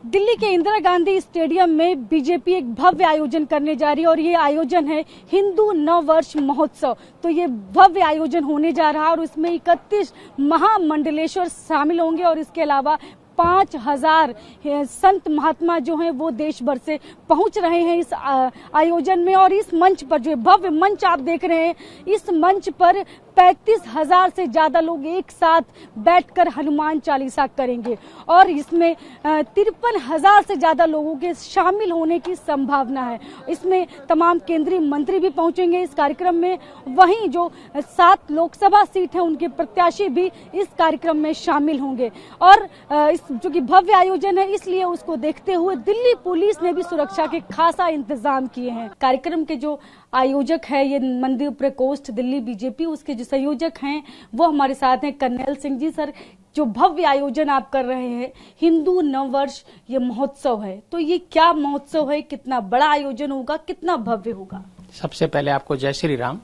दिल्ली के इंदिरा गांधी स्टेडियम में बीजेपी एक भव्य आयोजन करने जा रही है और ये आयोजन है हिंदू नव वर्ष महोत्सव। तो ये भव्य आयोजन होने जा रहा है और इसमें 31 महामंडलेश्वर शामिल होंगे और इसके अलावा 5000 संत महात्मा जो हैं वो देश भर से पहुंच रहे हैं इस आयोजन में। और इस मंच पर जो भव्य मंच आप देख रहे हैं, इस मंच पर 35,000 से ज्यादा लोग एक साथ बैठकर हनुमान चालीसा करेंगे और इसमें 53,000 से ज्यादा लोगों के शामिल होने की संभावना है। इसमें तमाम केंद्रीय मंत्री भी पहुंचेंगे इस कार्यक्रम में। वहीं जो 7 लोकसभा सीट है उनके प्रत्याशी भी इस कार्यक्रम में शामिल होंगे। और इस जो कि भव्य आयोजन है इसलिए उसको देखते हुए दिल्ली पुलिस ने भी सुरक्षा के खासा इंतजाम किए हैं। कार्यक्रम के जो आयोजक है ये मंदिर प्रकोष्ठ दिल्ली बीजेपी, उसके जो संयोजक हैं वो हमारे साथ हैं कर्नैल सिंह जी। सर, जो भव्य आयोजन आप कर रहे हैं हिंदू नववर्ष ये महोत्सव है, तो ये क्या महोत्सव है, कितना बड़ा आयोजन होगा, कितना भव्य होगा? सबसे पहले आपको जय श्री राम।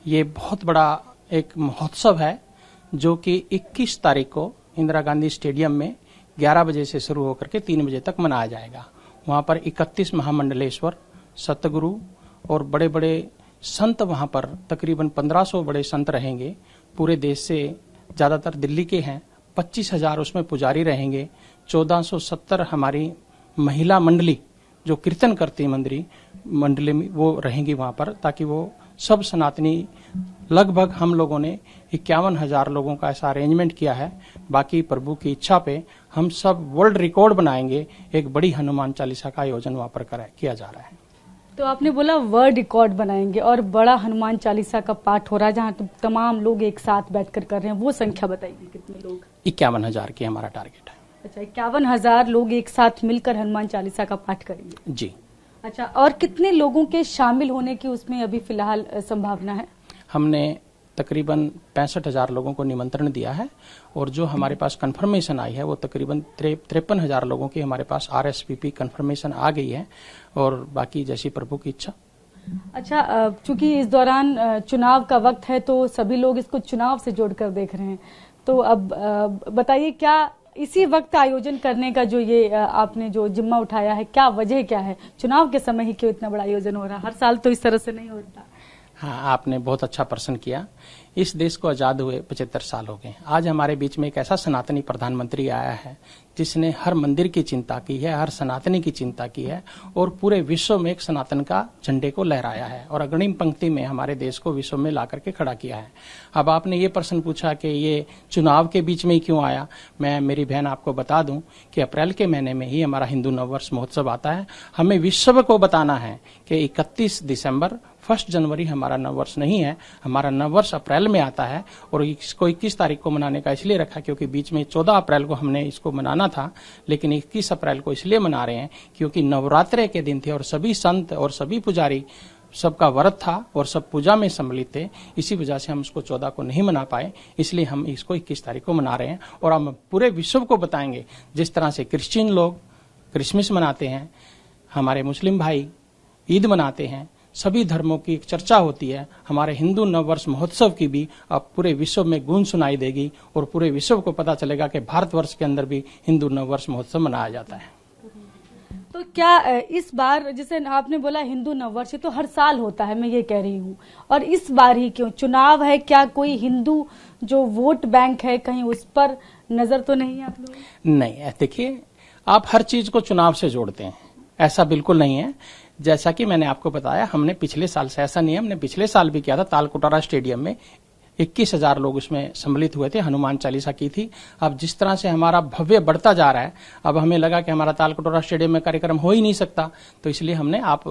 ये बहुत बड़ा एक महोत्सव है जो कि 21 तारीख को इंदिरा गांधी स्टेडियम में 11 बजे से शुरू होकर के 3 बजे तक मनाया जाएगा। वहां पर 31 महामंडलेश्वर, सतगुरु और बड़े बड़े संत वहां पर तकरीबन 1500 बड़े संत रहेंगे। पूरे देश से ज्यादातर दिल्ली के हैं। 25,000 उसमें पुजारी रहेंगे। 1470 हमारी महिला मंडली जो कीर्तन करती मंडली में वो रहेंगी वहां पर, ताकि वो सब सनातनी, लगभग हम लोगों ने 51,000 लोगों का ऐसा अरेंजमेंट किया है। बाकी प्रभु की इच्छा पे हम सब वर्ल्ड रिकॉर्ड बनाएंगे। एक बड़ी हनुमान चालीसा का आयोजन वहां पर किया जा रहा है। तो आपने बोला वर्ल्ड रिकॉर्ड बनाएंगे और बड़ा हनुमान चालीसा का पाठ हो रहा है जहाँ तमाम लोग एक साथ बैठकर कर रहे हैं, वो संख्या बताइए कितने लोग? 51,000 की हमारा टारगेट है। अच्छा, 51,000 लोग एक साथ मिलकर हनुमान चालीसा का पाठ करेंगे जी। अच्छा, और कितने लोगों के शामिल होने की उसमें अभी फिलहाल संभावना है? हमने तकरीबन 65,000 लोगों को निमंत्रण दिया है और जो हमारे पास कंफर्मेशन आई है वो तकरीबन 53,000 लोगों की हमारे पास RSVP कंफर्मेशन आ गई है और बाकी जैसी प्रभु की इच्छा। अच्छा, चूंकि इस दौरान चुनाव का वक्त है तो सभी लोग इसको चुनाव से जोड़कर देख रहे हैं, तो अब बताइए क्या इसी वक्त आयोजन करने का जो ये आपने जो जिम्मा उठाया है, क्या वजह क्या है? चुनाव के समय ही क्यों इतना बड़ा आयोजन हो रहा है? हर साल तो इस तरह से नहीं होता। हाँ, आपने बहुत अच्छा प्रश्न किया। इस देश को आजाद हुए 75 साल हो गए। आज हमारे बीच में एक ऐसा सनातनी प्रधानमंत्री आया है जिसने हर मंदिर की चिंता की है, हर सनातनी की चिंता की है और पूरे विश्व में एक सनातन का झंडे को लहराया है और अग्रिम पंक्ति में हमारे देश को विश्व में ला करके खड़ा किया है। अब आपने ये प्रश्न पूछा कि ये चुनाव के बीच में ही क्यों आया। मैं, मेरी बहन, आपको बता दूं कि अप्रैल के महीने में ही हमारा हिंदू नववर्ष महोत्सव आता है। हमें विश्व को बताना है कि 31 दिसंबर 1 जनवरी हमारा नववर्ष नहीं है, हमारा नववर्ष अप्रैल में आता है। और इसको 21 तारीख को मनाने का इसलिए रखा क्योंकि बीच में 14 अप्रैल को हमने इसको मनाना था, लेकिन 21 अप्रैल को इसलिए मना रहे हैं क्योंकि नवरात्रे के दिन थे और सभी संत और सभी पुजारी सबका व्रत था और सब पूजा में सम्मिलित थे। इसी वजह से हम उसको 14 को नहीं मना पाए, इसलिए हम इसको 21 तारीख को मना रहे हैं। और हम पूरे विश्व को बताएंगे, जिस तरह से क्रिश्चियन लोग क्रिसमस मनाते हैं, हमारे मुस्लिम भाई ईद मनाते हैं, सभी धर्मों की एक चर्चा होती है। हमारे हिंदू नववर्ष महोत्सव की भी अब पूरे विश्व में गूंज सुनाई देगी और पूरे विश्व को पता चलेगा कि भारतवर्ष के अंदर भी हिंदू नववर्ष महोत्सव मनाया जाता है। तो क्या इस बार, जैसे आपने बोला हिंदू नववर्ष तो हर साल होता है, मैं ये कह रही हूँ, और इस बार ही क्यों? चुनाव है, क्या कोई हिंदू जो वोट बैंक है कहीं उस पर नजर तो नहीं है आप लोग? नहीं, देखिए, आप हर चीज को चुनाव से जोड़ते हैं, ऐसा बिल्कुल नहीं है। जैसा कि मैंने आपको बताया, हमने पिछले साल से, ऐसा नहीं है, हमने पिछले साल भी किया था। तालकटोरा स्टेडियम में 21,000 लोग उसमें सम्मिलित हुए थे, हनुमान चालीसा की थी। अब जिस तरह से हमारा भव्य बढ़ता जा रहा है, अब हमें लगा कि हमारा तालकटोरा स्टेडियम में कार्यक्रम हो ही नहीं सकता, तो इसलिए हमने, आप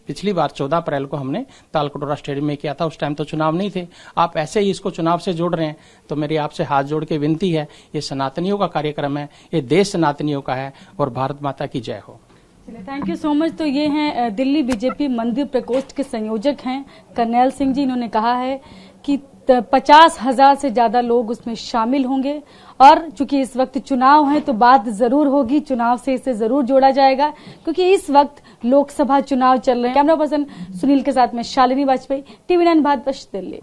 पिछली बार 14 अप्रैल को हमने तालकटोरा स्टेडियम में किया था। उस टाइम तो चुनाव नहीं थे। आप ऐसे ही इसको चुनाव से जोड़ रहे हैं, तो मेरी आपसे हाथ जोड़ के विनती है, ये सनातनियों का कार्यक्रम है, ये देश सनातनियों का है और भारत माता की जय हो। Thank you so much. तो ये हैं दिल्ली बीजेपी मंदिर प्रकोष्ठ के संयोजक हैं कर्नैल सिंह जी। इन्होंने कहा है कि 50,000 से ज्यादा लोग उसमें शामिल होंगे और चूंकि इस वक्त चुनाव है तो बात जरूर होगी, चुनाव से इसे जरूर जोड़ा जाएगा क्योंकि इस वक्त लोकसभा चुनाव चल रहे हैं। कैमरा पर्सन सुनील के साथ में शालिनी वाजपेयी, TV9 भारतवर्ष, दिल्ली।